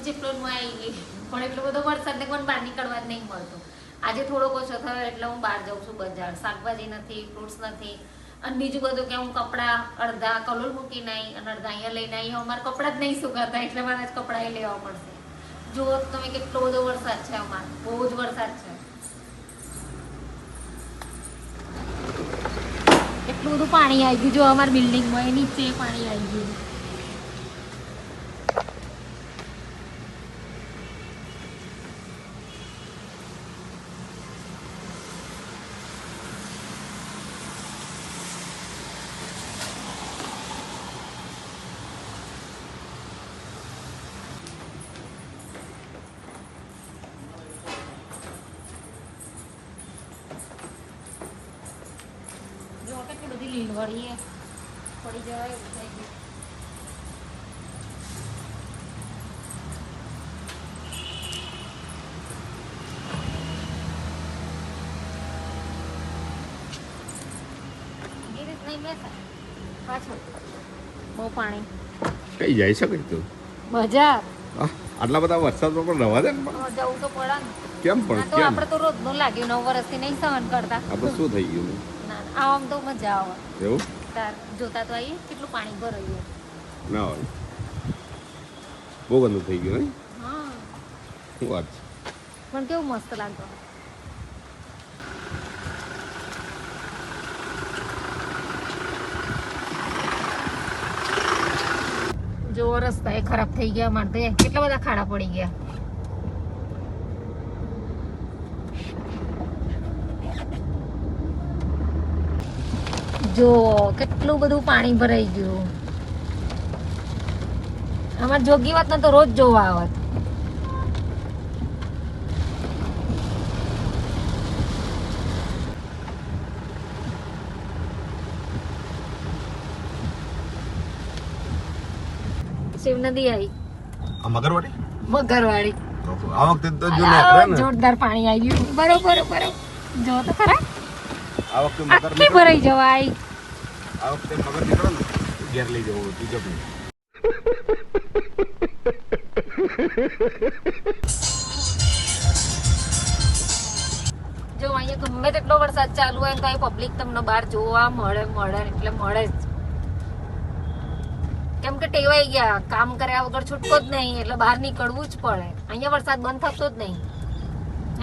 જેટલો આવી ગઈ પણ એટલો બધો વરસાદ ને પણ બહાર નીકળવા જ નહીં મળતો. આજે થોડોક ઓછો થયો એટલે હું બહાર જાઉં છું બજાર. શાકભાજી નથી, ફ્રૂટ્સ નથી અને બીજું બધું કે હું કપડાં અડધા કલોલ મૂકીને આવી અને અડધા અહીંયા લઈને આવી. અમારે કપડાં જ નહીં સુકાતા એટલે મારે જ કપડાં લેવા પડશે. જુઓ તમે કેટલો બધો વરસાદ છે અમારે, બહુ જ વરસાદ છે. એટલું બધું પાણી આવી ગયું જો અમારી બિલ્ડિંગમાં, નીચે પાણી આવી ગયું. કેટલી બધી લીલવડી પડી જવાય એવું થઈ ગયું. પાછળ બહુ પાણી કઈ જાય શકે તું બજાર. આટલા બધા વરસાદમાં પણ રવા દે ને પણ જવું તો પડે ને. કેમ પણ તો કેમ આપણે તો રોજ નું લાગ્યું 9 વર્ષથી નહીં સહન કરતા. આ તો શું થઈ ગયું ના આમ તો મજા આવે. એવું તાર જોતા તો આવીએ કેટલું પાણી ભરાયું. ના હોય બહુ ગંદુ થઈ ગયું નહીં હા શું વાત છે. પણ કેવું મસ્ત લાગતો. જો રસ્તા એ ખરાબ થઈ ગયા મારે તો કેટલા બધા ખાડા પડી ગયા. જો કેટલું બધું પાણી ભરાઈ ગયું. અમાર જોગી વાત તો રોજ જોવા આવત. શિવ નદી આવી આ મગરવાડી મગરવાડી આ વખતે તો જો ને જોરદાર પાણી આવી ગયું. બરોબર બરોબર જો તો ખરા આ વખતે મગર આટલી ભરાઈ જવાય. આ વખતે મગર નીકળો ને ઘેર લઈ જવો બીજો જો અહીંયા ગમે તેટલો વરસાદ ચાલુ હોય તો પબ્લિક તમને બહાર જોવા મળે એટલે મળે જ. કેમ કે ટેવાઈ ગયા, કામ કર્યા વગર છૂટકો જ નહીં એટલે બહાર નીકળવું જ પડે. અહીંયા વરસાદ બંધ થતો જ નહીં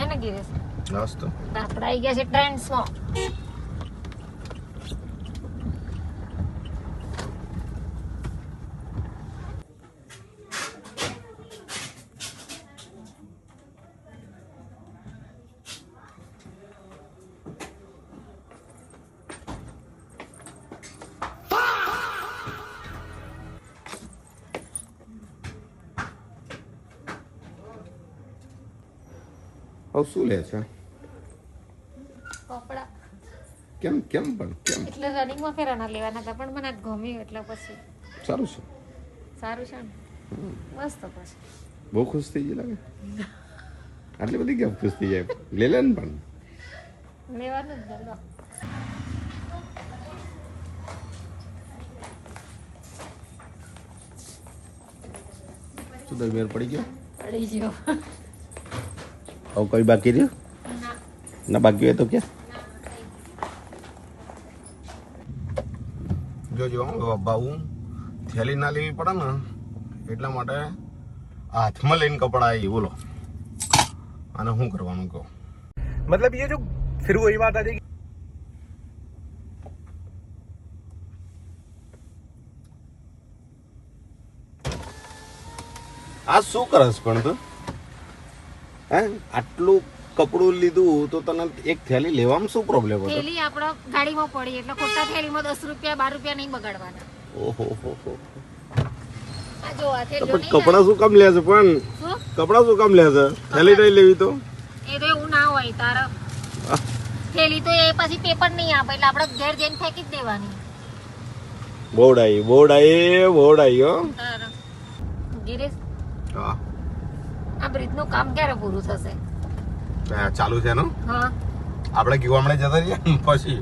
હે ને ગિરેશ? નાસ્તો આપણે આવી ગયા છે ટ્રેન્ડ્સમાં. હવે શું લે છે કપડા કેમ કેમ પણ કેમ એટલે રનિંગમાં ફેરાના લેવાના હતા પણ મને ગમ્યું એટલે પછી સારું છે સારું છે ને મસ્ત. પછી બહુ ખુશ થઈ ગઈ લાગે આટલી બધી કેમ ખુશ થઈ જાય લે લે ને પણ લેવાનું જ લો. શું દરમિયાન પડી ગયો પડી ગયો. હવે કોઈ બાકી રહ્યું ના બાકી હોય તો ક્યાં જોજો બાબુ થેલી ના લેવી પડે ને એટલા માટે હાથમાં લઈને કપડા આવી બોલો અને શું કરવાનું કહો मतलब ये जो फिर वही बात आ जाएगी આ શું કરસ પણ તું હે આટલું કપડું લીધું તો તને એક થેલી લેવામાં શું પ્રોબ્લેમ હતો? થેલી આપણા ગાડીમાં પડી એટલે ખોટા થેલીમાં 10 રૂપિયા 12 રૂપિયા નહીં બગાડવાના. ઓહો હો હો આ જો આ થેલી પણ કપડા શું કામ લે છે પણ કપડા શું કામ લે છે થેલી નહીં લેવી તો એ તો એવું ના હોય તારા થેલી તો એ પછી પેપર નહીં આપે એટલે આપણે ઘેર જઈને ફેંકી જ દેવાની. બોડાઈ હો તારા ગિરેશ હા આ બ્રિજનું કામ ક્યારે પૂરું થશે? ચાલુ છે ને હા આપણે ગીવામણે જતા રહીએ ને પછી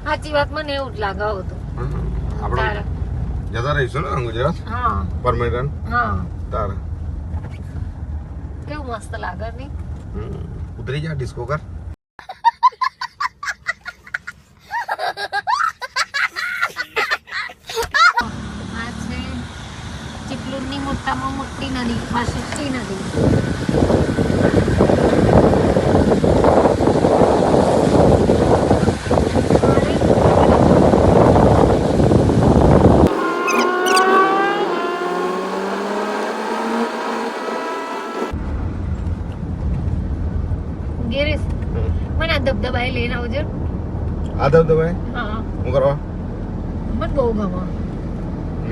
સાચી વાત મને એવું જ લાગે હતું. આપણે જતા રહીશું ને ગુજરાત હા પરમેનન્ટ હા તારે કેવું મસ્ત લાગે નહીં? ઉતરી જા ડિસ્કો કર. આ છે ચીપલુરની મોટામાં મોટી નદી, વાસુકી નદી. ગિરીશ, મને આ ધબધબાએ લઈને આવજો. આ દબદબાઈ હા, શું કરવા? મને બહુ ગમે.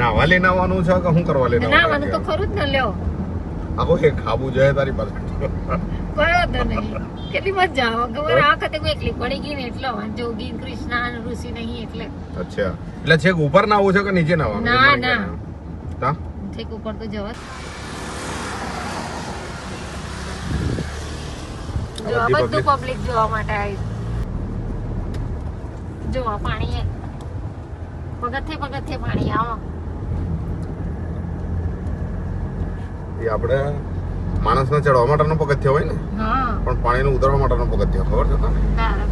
નાવા લઈને આવવાનું છે કે શું કરવા લઈને ના, મને તો ખરું જ ને લ્યો. આખો એક ખાબુ જોઈએ તારી પાસે. કયો તો નહીં. કેટલી મજા આવે. ખબર આ વખતે હું એકલી પડી ગઈ ને એટલે જોગી કૃષ્ણ અને ઋષિ નહીં એટલે. અચ્છા, એટલે છેક ઉપર ના આવું છે કે નીચે ના આવવાનું? ના, ના. તા ઠીક ઉપર તો જવા. જો આ બધું પબ્લિક જોવા માટે આવી. જો આ પાણી પગથિયે પાણી આવો. એ આપણે માણસને ચડવા માટેનો પગથિયો હોય ને, હા, પણ પાણીને ઉતરવા માટેનો પગથિયો. ખબર છે તને? તારે.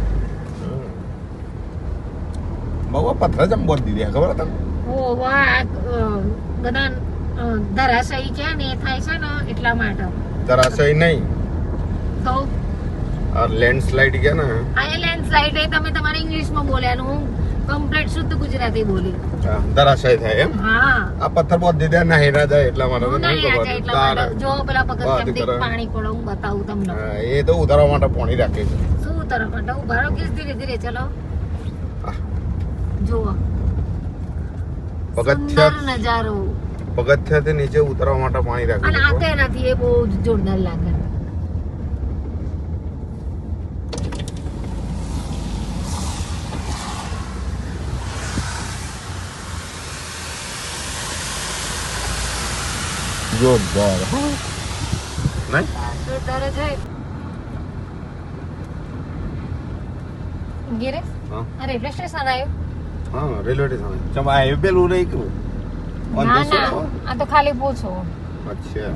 બહુ પથ્થર જ આમ બોલ દીધી ખબર તને? ઓ વાહ, બધા ધરાશયી છે ને એ થાય છે ને એટલા માટે. ધરાશય નહીં, તો આ લેન્ડસ્લાઇડ ગયા ને, આ લેન્ડસ્લાઇડ એ તમે તમારા ઇંગ્લિશમાં બોલ્યા ને હું કમ્પ્લીટ શુદ્ધ ગુજરાતી બોલી. ધરાશય થાય એમ. હા, આ પથ્થર બોલ દીધા નાહી ના જાય એટલા માટે. હું નહીં આજે એટલા માટે. જો પેલા પગથિયામાંથી બરાબર. પાણી પડે હું બતાવું તમને. એ તો ઉતારવા માટે પાણી રાખે છે. શું ઉતરવા માટે ઉભા રહો કે ધીરે ધીરે ચલો. આહ. જુઓ પગથિયા સુંદર નજારો. પગથિયાથી નીચે ઉતરવા માટે પાણી રાખે અને આ છે. તેનાથી એ બહુ જોરદાર લાગે. જોરદાર નહીં? જોરદાર જ હોય. ગિરીશ, હા આ રેલવે સ્ટેશન આવ્યું? હા, રેલવે સ્ટેશન. ચમ આ એ પેલું રહી ગયું. ના ના, આ તો ખાલી પૂછો. અચ્છા.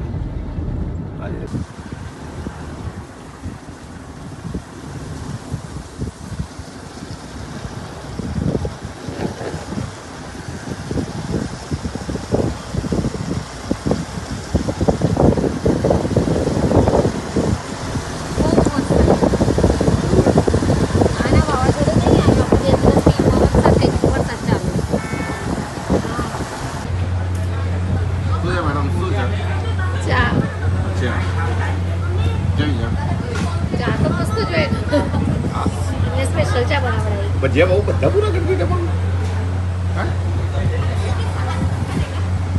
ભજીયા બહુ બધા પૂરા કરી દીધા પણ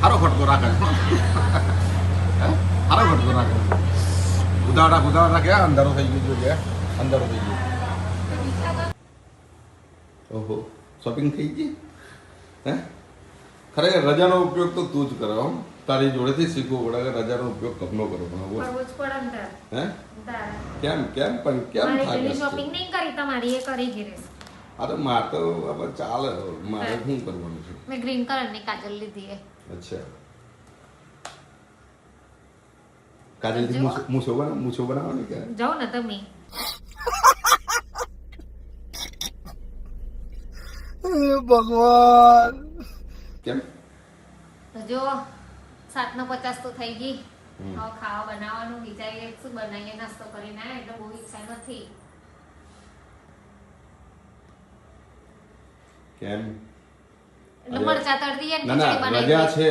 હારો ખટકો રાખે. હારો ખટકો રાખે. ઉદાવડા ક્યાં અંધારો થઈ ગયો છે? અંધારો થઈ ગયો. ઓહો, શોપિંગ થઈ ગઈ? હે? ખરેખર રજાનો ઉપયોગ તો તું જ કરો. તારી જોડેથી શીખવું પડે કે રજાનો ઉપયોગ કપનો કરો. હે? કેમ પણ કેમ થાય? શોપિંગ નહીં કરી તમારી, એ કરી ગિરીશ. અરે મારે તો હવે ચાલે. મારે શું કરવાનું છે? મેં ગ્રીન કલરની કાજલ લીધી છે. અચ્છા, કાજલથી મૂછો બનાવવાની કે? જાઓ ને તમે. ભગવાન કેમ? તો જો 7:50 તો થઈ ગઈ. હવે ખાવા બનાવવાનું વિચારીએ શું બનાવીએ. નાસ્તો કરીને આવ્યા એટલે બહુ ઈચ્છા નથી. કેમ? એટલે મરચા તળી દઈએ ને ના ખીચડી ના, બનાવી રજા દઈએ. છે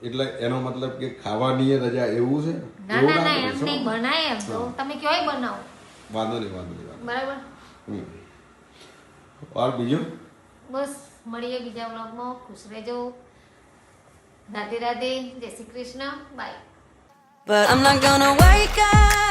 એટલે એનો મતલબ કે ખાવાની રજા એવું છે? ના એવું ના ના, કરશો? એમ નહીં બનાય. એમ તો તમે કયોય બનાવો. વાંધો નહીં. બરાબર. ઓર બીજું? બસ મળીએ બીજા વ્લોગમાં. ખુશ રહેજો. રાધે રાધે. જય Shri Krishna. Bye. But I'm not gonna wake up